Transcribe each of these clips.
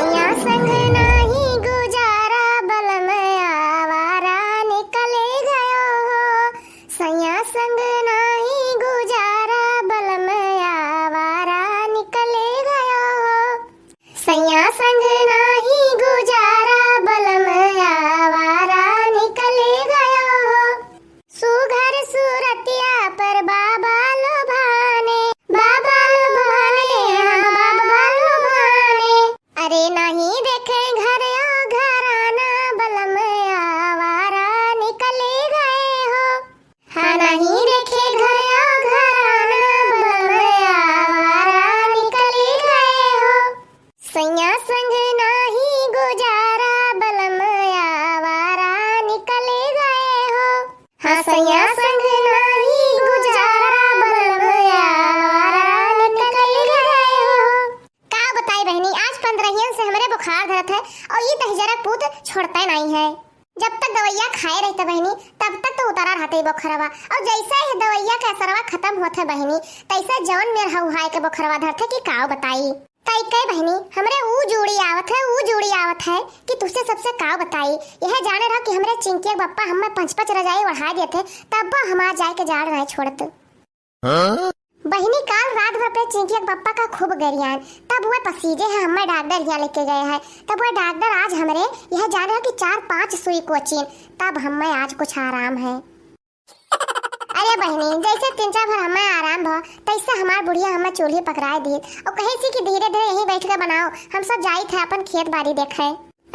सैया संग नाही गुजारा बलम आवारा निकले गयो हो। सैया संग नाही गुजारा बलम आवारा निकले गयो हो। सैया संग नाही गुजारा बलम आवारा निकले गयो हो। सुघर सूरतिया पर बाबा लुभाने अरे नहीं देखे घर घराना बलम आवारा निकले गए हो। हाँ नहीं देखे घर घराना बलम आवारा निकले गए हो। सैया संग नाही गुजारा बलम आवारा निकले गए हो। हाँ सैया संग नाही गुजारा बलम आवारा निकले गए हो। का बताई बहनी, आज 15 से हमारे बुखार धरत है और ये तहजरा पूत छोड़ता नहीं है। जब तक दवाइयाँ खाए रहते बहनी तब तक तो उतारा रहते ही बुखारवा, और जैसे ही दवाइयाँ का असरवा खत्म होता बहनी तैसे जौन मेर हुआई के बुखारवा धरते कि काव बताई। तई कई बहनी हमरे ऊ जोड़ी आवत है कि तुझसे सबसे काव बताई। यह जाने रहा कि हमरे चिंकिया बप्पा हमें 5-5 रजाई ओढ़ा दिए थे तब हमार जाए के जाड़ रहे छोड़ते। बहनी काल रात भर अपने चिंकिया पप्पा का खूब गरियान, तब वह पसीजे है हमें डॉक्टर यहाँ लेके गए हैं। तब वह डॉक्टर आज हमरे यह जाने कि 4-5 सुई कोचिन, तब हमें आज कुछ आराम है। अरे बहनी जैसे 3-4 भर हमें आराम भा तैसे हमार बुढ़िया हमें चूल्ही पकड़ाए दी और कहे सी कि धीरे धीरे यहीं बैठ के बनाओ, हम सब जाई थे अपन खेत बाड़ी देखे।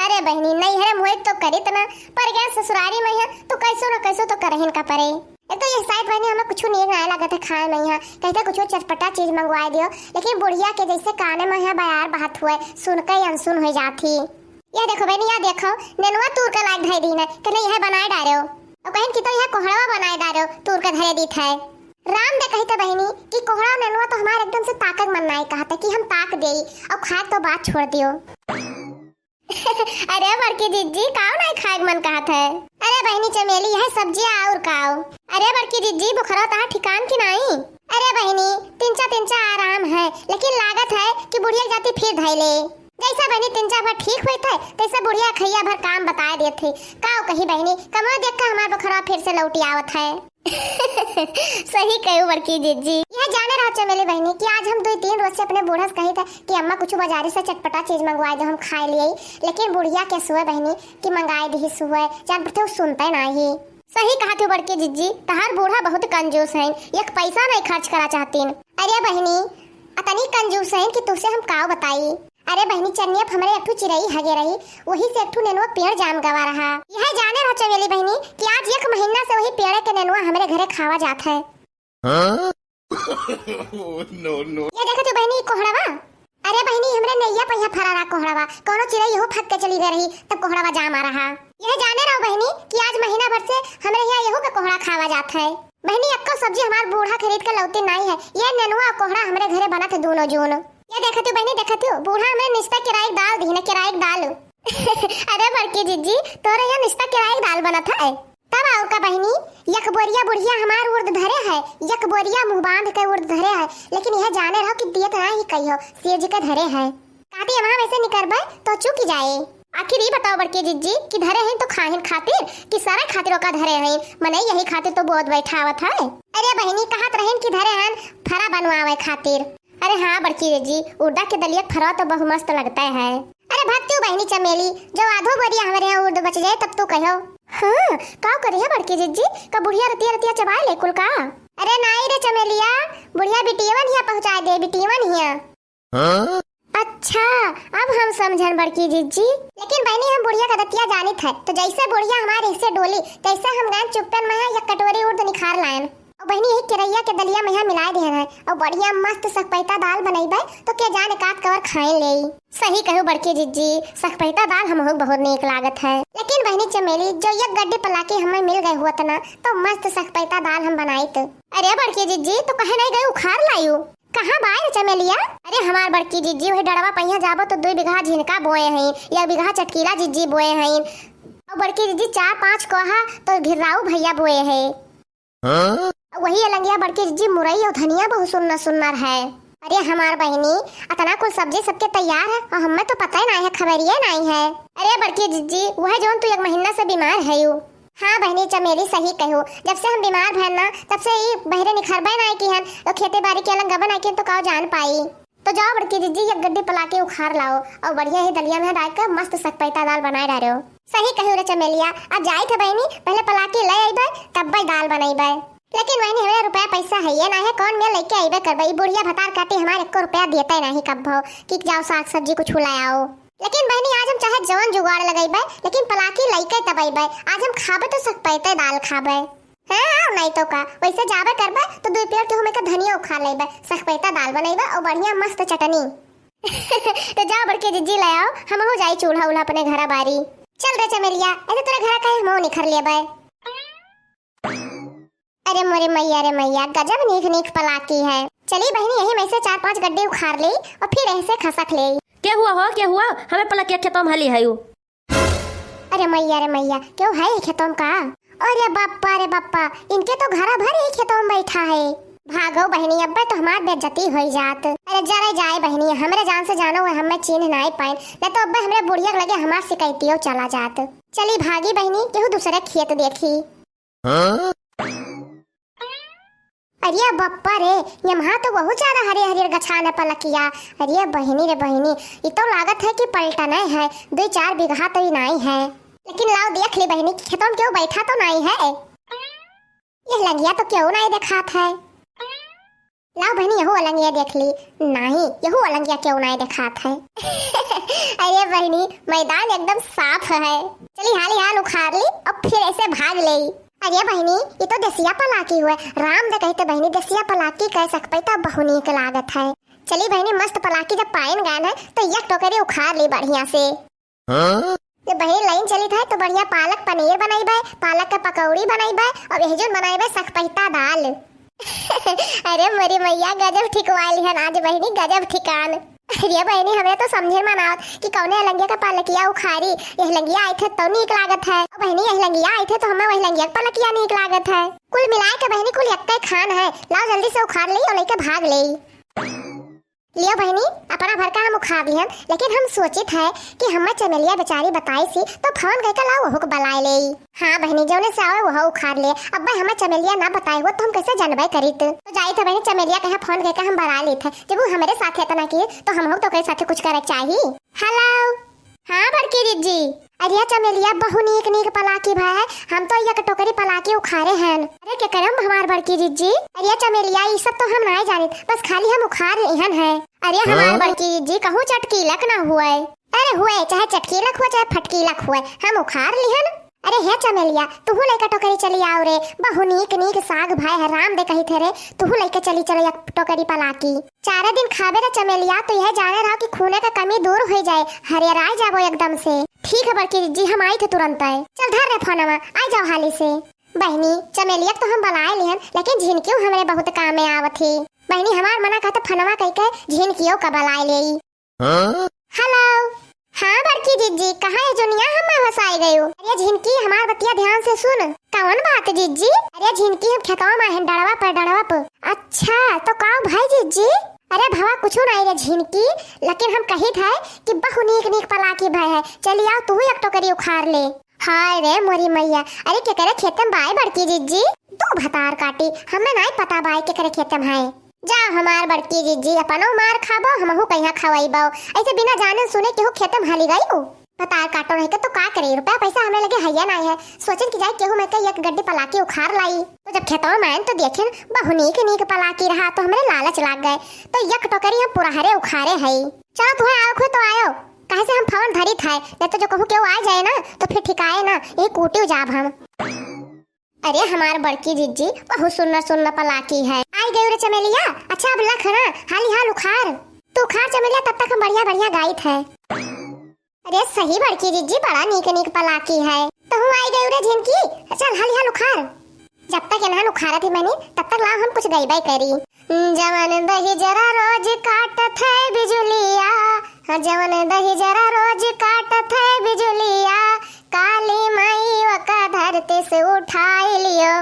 अरे बहनी नहीं है मोहित तो करी तना पर गया ससुरारी में है तो कैसो न कैसो तो करहिन का परे। एक तो ये शायद बहनी हमें कुछ नहीं आया लगा था खाए नहीं है, कहते कुछ चटपटा चीज मंगवा दियो, लेकिन बुढ़िया के जैसे काने में है बयार बात हुए सुन के अनसुन हो जाती। यह देखो बहनी यह देखो नेनुआ तूर का लाग धरे दी ना कहने यह बनाए डारे हो और कहीं की तो यह कोहड़ा बनाए डारे हो तूर का धरे दी था। राम दे कहते बहनी कि कोहड़ा नेनुआ तो हमारे एकदम से ताकत मन नहीं कहते कि हम ताक देई और खाए तो बात छोड़ दियो। अरे बड़की जीजी काव नहीं खाए मन कहत है। अरे बहनी चमेली यह सब्जियां और काव। अरे बड़की जीजी बुखार तहां ठिकान की नहीं। अरे बहनी तिंचा आराम है, लेकिन लागत है कि बुढ़िया जाती फिर धैले। जैसा बहनी 3-4 बार ठीक हुई थे तैसे बुढ़िया खैया भर काम बता दिए थे। काव कही बहनी कमर देख कर हमारा बुखार फिर से लौटी आवत है। सही कहू बड़की जीजी। यह जाने रहा चमेली बहनी कि आज हम 2-3 रोज से अपने बूढ़ा से कही थे कि अम्मा कुछ बाजारी से चटपटा चीज मंगवाए दो हम खा लिए, लेकिन बुढ़िया के सुए बहनी कि मंगाए दी सुए जान पड़ते वो सुनते नहीं। सही कहा थी बड़की जीजी, तहार बूढ़ा बहुत कंजूस है, एक पैसा नहीं खर्च करा चाहतीन। अरे बहनी अतनी कंजूस है कि तुझसे हम काव बताई। अरे बहनी चन्निया हमरे एक चिरई हगे रही वही से एक नेनुआ पेड़ जाम गवा रहा। यह जाने रहो चमेली बहनी कि आज 1 महीना से वही पेड़ के नेनुआ हमारे घरे खावा जाता है। नो। ये देखो तो बहनी कोहड़ावा। अरे बहनी हमरे नैया पहिया फरारा कोहड़ावा कोनो चिरई हो फट के चली गई रही तब कोहड़ावा जाम आ रहा। यह जाने रहो बहनी कि आज महीना भर से हमरे यहाँ यहो का कोहड़ा खावा जाता है। बहनी अक्को सब्जी हमार बूढ़ा खरीद के लौटी नहीं है, ये नेनुआ कोहड़ा हमारे घरे बना थे दोनों जून। ये देखती बहनी देखती बूढ़ा हमें निस्ता किराए दाल दी ना किराए दाल। अरे बड़की जीजी तोरे यहाँ निस्ता किराए दाल बना था तब आओ का बहनी एक बोरिया बुढ़िया हमार उर्द धरे है, एक बोरिया मुंह बांध के उर्द धरे है, लेकिन यह जाने रहो कि दियत ना ही कहियो सेज के धरे है। काती वहां वैसे निकरबे तो चुक जाए। आखिर ये बताओ बड़की जीजी कि धरे हैं तो खाहिन खातिर कि सारा खातिरों का धरे हैं मने यही खातिर तो बहुत बैठावत है। अरे बहनी कहत रहेन कि धरे हैं फरा बनवावे खातिर। अरे हाँ बड़की जीजी उर्दा के दलिया फरा तो बहुत मस्त लगता है। अरे भक्तू बहनी चमेली जो आधो बोरिया हमारे यहाँ उर्द बच जाए तब तो कहो। हाँ काव करी है बड़की जीजी का बुढ़िया रतिया चबा ले कुल का। अरे नहीं रे चमेलिया बुढ़िया बिटियवन हिया पहुँचा दे बिटियवन हिया। अच्छा अब हम समझन बड़की जीजी, लेकिन बहनी हम बुढ़िया का दतिया जानी थे तो जैसे बुढ़िया हमारे हिस्से डोली तैसे हम गए चुप्पन में या कटोरी उर्द निखार लायन और बहनी एक किरैया के दलिया में मिला दे है और बढ़िया मस्त सकपैता दाल बनैबे तो के जाने काट कवर खाए ले। सही कहू बड़की जीजी सकपैता दाल हम बहुत नीक लागत है, लेकिन बहनी चमेली जो एक गड्ढे पला के हमें मिल गए हुआ तना तो मस्त सकपैता दाल हम बनाई तो। अरे बड़की जीजी तो कहे नहीं गए उखाड़ लायू कहाँ बाय चमेलिया। अरे हमार बड़की जीजी वही डड़वा पहिया जाबो तो 2 बीघा झिनका बोए हैं 1 बीघा चटकीला जीजी बोए हैं और बड़की जीजी 4-5 कोहा तो घिराऊ भैया बोए है। वही अलंगिया बड़की जीजी मुरई और धनिया बहुत सुन्नर है। अरे हमार बहनी अतना कुल सब्जी सबके तैयार है और हमें तो पता ही नहीं है, खबरिए नहीं है। अरे बड़की जिज्जी वह जो तू 1 महीना से बीमार है यू। हाँ बहनी चमेली सही कहो, जब से हम बीमार भैन ना तब से ही बहरे निखरबे नहीं की हन, तो खेती बाड़ी के अलग गबन आई तो काव जान पाई। तो जाओ बड़की जिज्जी एक गड्डी पला के उखाड़ लाओ और बढ़िया ही दलिया में डाल कर मस्त सकपैता दाल बनाए डालो। सही कहो रे चमेलिया, अब जाई थे बहनी पहले पला के ले आइबे तब भाई दाल बनाइबे। लेकिन वही हमें रुपया पैसा है ये ना है, कौन में लेके आइबे करबे। बुढ़िया भतार काटे हमारे 1 रुपया देते नहीं कब भाव कि जाओ साग सब्जी कुछ लाओ। लेकिन बहनी आज हम चाहे जवन जुगाड़ लगाइबे लेकिन पलाकी लइके तब आइबे। आज हम खाबे तो सकपैते दाल खाबे हां नहीं तो का वैसे जाबे करबे तो 2 पेड़ के हमें का धनिया उखा लेबे, सकपैता दाल बनाइबे और बढ़िया मस्त चटनी। तो जाओ बड़के जिज्जी ले आओ, हम हो जाई चूल्हा उल्हा अपने घर बारी। चल रे चमेलिया ऐसे तेरे घर का हम निखर लेबे। अरे मोरे मैया रे मैया गजब नीक नीक पलाकी है। चली बहनी यही में से 4-5 गड्ढे उखाड़ ले और फिर ऐसे खसक ले। क्या हुआ हो क्या हुआ? हमें पलाकी खेतों में हली है यू। अरे मैया रे मैया क्यों है खेतों का? अरे रे बप्पा इनके तो घर भर ही खेतों में बैठा है। भागो बहनी अब्बे तो हमार बेइज्जती हो जात। अरे जरा जाए बहनी हमरे जान से जानो हमें चिन्ह नहीं पाए न तो अब्बे हमरे बुढ़िया लगे हमार शिकायतियों चला जात। चली भागी बहनी केहू दूसरे खेत देखी। अरे बप्पा रे यहाँ तो बहुत ज्यादा हरे हरे गछान पलकिया। अरे बहनी रे बहनी ये तो लागत है कि पलटना है, 2-4 बीघा तो ही नहीं है। लेकिन लाओ देख ली बहनी खेतों में क्यों बैठा तो नहीं है। ये लंगिया तो क्यों नहीं दिखात है। लाओ बहनी यहू अलंगिया देख ली, नहीं यहू अलंगिया क्यों नहीं दिखात है। अरे बहनी मैदान एकदम साफ है। चली हाली हाल उखाड़ ली और फिर ऐसे भाग ले। अरे बहनी ये तो देसिया पलाकी हुए, राम दे कहते बहनी देसिया पलाकी कह सकते तो बहु नीक लागत है। चली बहनी मस्त पलाकी जब पाइन गान है तो एक टोकरी उखाड़ ली बढ़िया से। ये बहनी लाइन चली था तो बढ़िया पालक पनीर बनाइबे, पालक के पकौड़ी बनाइबे और भेजुन बनाइबे सकपैता दाल। अरे मेरी मैया गजब ठिकवाली है आज बहनी गजब ठिकान। अरे बहनी हमें तो समझे मना कि कौने लंगिया का पालकिया उखाड़ी, यह लंगिया आई थे तो नीक लागत है। बहनी यह लंगिया आई थे तो हमें वही लंगिया का पालकिया नीक लागत है। कुल मिलाए के बहनी कुल एक खान है। लाओ जल्दी से उखाड़ ली और लेके भाग ले। लियो बहनी अपना भर का हम उखाड़ लिहन, लेकिन हम सोचित है कि हमें चमेलिया बेचारी बताई सी तो फोन करके लाओ वह बलाए ले। हाँ बहनी जौने से आवे वह उखाड़ ले। अब हमें चमेलिया ना बताए हो तो हम कैसे जानबे करीत। तो जाई थे बहनी चमेलिया कहे फोन करके हम बला लेते जब वो हमारे साथ इतना किए तो हम तो कई साथ कुछ करे चाहिए। हेलो हाँ बड़की दीदी। अरे चमेलिया बहु नीक नीक पलाकी भाई, हम तो एक टोकरी पलाकी उखाड़े हैं। अरे क्या करम हमार बड़की दीदी। अरे चमेलिया ये सब तो हम नहीं जानित, बस खाली हम उखाड़ लिहन है। अरे हमार बड़की दीदी कहूँ चटकीलक ना हुए। अरे हुए चाहे चटकीलक हुए चाहे फटकीलक हुए हम उखाड़ लिहन। अरे हे चमेलिया तू लेकर टोकरी चली आओ रे, बहु नीक नीक साग भाई है राम दे कही थे रे, तू लेकर चली चले एक टोकरी पलाकी। 4 दिन खाबे रे चमेलिया तो यह जाने रहा कि खूने का कमी दूर हो जाए, हरियराय जाबो एकदम से। ठीक है बड़की जी हम आई थे तुरंत है। चल धर रे फोनमा आ जाओ हाली से। बहनी चमेलिया तो हम बलाए लिहन लेकिन झिनकियों हमरे बहुत काम में आवत थी। बहनी हमार मना कहते फनवा कह के झिनकियों का बलाए ले। हेलो हाँ बड़की जीजी कहाँ है जुनिया हम हंसाई गई। अरे झिनकी हमार बतिया ध्यान से सुन। कौन बात जीजी? अरे झिनकी हम खेतवा में है डड़वा पर। अच्छा तो काओ भाई जीजी? अरे भवा कुछ नहीं रे झिनकी, लेकिन हम कही थे कि बहु नीक नीक पलाकी भाई है, चली आओ तू एक टोकरी उखाड़ ले। हाय रे मोरी मैया अरे के करे खेतम बाय बड़की जीजी? तू भतार काटी हमें नहीं पता बाय के करे खेतम है। जा हमार बड़की जीजी अपनो मार खाबो हमहु कहिया खवाइबो, ऐसे बिना जाने सुने केहू खेतम हाली गई हो। बतार काटो नहीं के तो का करे, रुपया पैसा हमें लगे हैया नहीं है। सोचन कि जाए केहू में के एक गड्डी पलाकी उखाड़ लाई तो जब खेतवा में तो देखेन बहु नीक नीक पलाकी रहा तो हमरे लालच लाग गए तो एक टोकरी हम पुराहरे उखाड़े है। चलो तुहे आओ खो तो आयो, कहे से हम फवन धरी थाए नहीं तो जो कहूँ केहू आ जाए ना तो फिर ठिकाए ना ये कूटी जाब हम। अरे हमार बड़की जीजी बहुत सुन्ना पलाकी है। आई गई रे चमेलिया। अच्छा अब लख ना हाली हाल उखाड़, तू उखाड़ चमेलिया तब तक हम बढ़िया गाइत है। अरे सही बड़की जीजी बड़ा नीक नीक पलाकी है। तो हूँ आई गई रे झिनकी, चल हाली हाल उखाड़। जब तक इन्हां उखाड़ा थी मैंने तब तक लाओ हम कुछ गईबाई करी। जवन दही जरा रोज काटत है बिजुलिया, जवन दही जरा रोज काटत है बिजुलिया, काली माई वका धरती से उठाई लियो।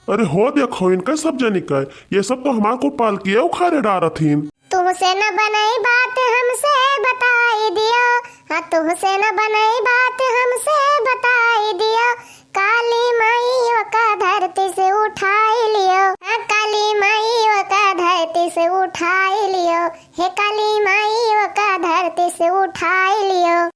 अरे हो देखो इनका सब जनी का ये सब तो हमार को पाल किए उखाड़े डारथिन। तुमसे न बनाई बात हमसे बताई दियो, हाँ तुमसे न बनाई बात हमसे बताई दियो। काली माइयों का धरती से उठाई लियो, हाँ काली माइयों का धरती से उठाई लियो, हे काली माइयों का धरती से उठाई लियो।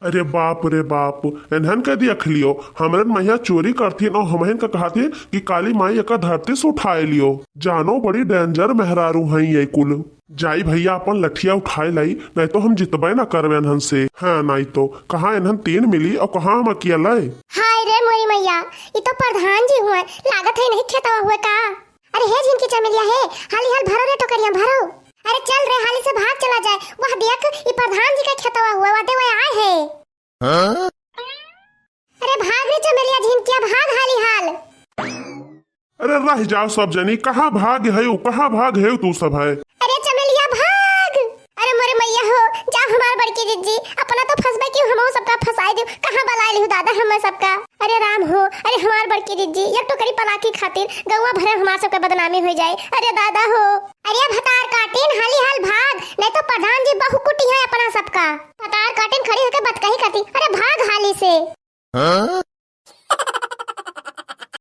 अरे बाप रे बाप, इन्हन के देख लियो हमरन मैया चोरी करथिन और हमहन का कहते कि काली माई का धरती से उठाए लियो। जानो बड़ी डेंजर मेहरारू हैं ये कुल। जाई भैया अपन लठिया उठाए लाई, नहीं तो हम जितबे ना करवे इन्हन से। हाँ नहीं तो कहाँ इन्हन 3 मिली और कहाँ हम अकेला। हाय रे मोरी मैया, ये तो प्रधान जी हुए, लागत है नहीं खेतवा हुए का। अरे हे जिनकी चमेलिया है, हाली हाल भरो रे टोकरिया भरो। अरे चल रे हाली से भाग चला जाए, वह देख ये प्रधान जी का खेतवा हुआ वादे वो आए है। अरे भाग रे चमेलिया झिनकिया, भाग हाली हाल। अरे रह जाओ सब जनी, कहाँ भाग है कहाँ भाग है तू सब है। अरे चमेलिया भाग। अरे मोरे मैया हो, जा हमार बड़की दीदी अपना तो फंसबे क्यों, हम सबका फंसाई दियो, कहाँ बला लियो दादा हम सबका। अरे राम हो, अरे हमार बड़की दीदी एक टोकरी पलाकी खातिर गौवा भरे हमार सबका बदनामी हो जाए। अरे दादा हो, अरे भतार काटिन हाली हाल भाग, नहीं तो प्रधान जी बहु कुटी है अपना सबका। भतार काटिन खड़ी होकर बतकही करती, अरे भाग हाली से।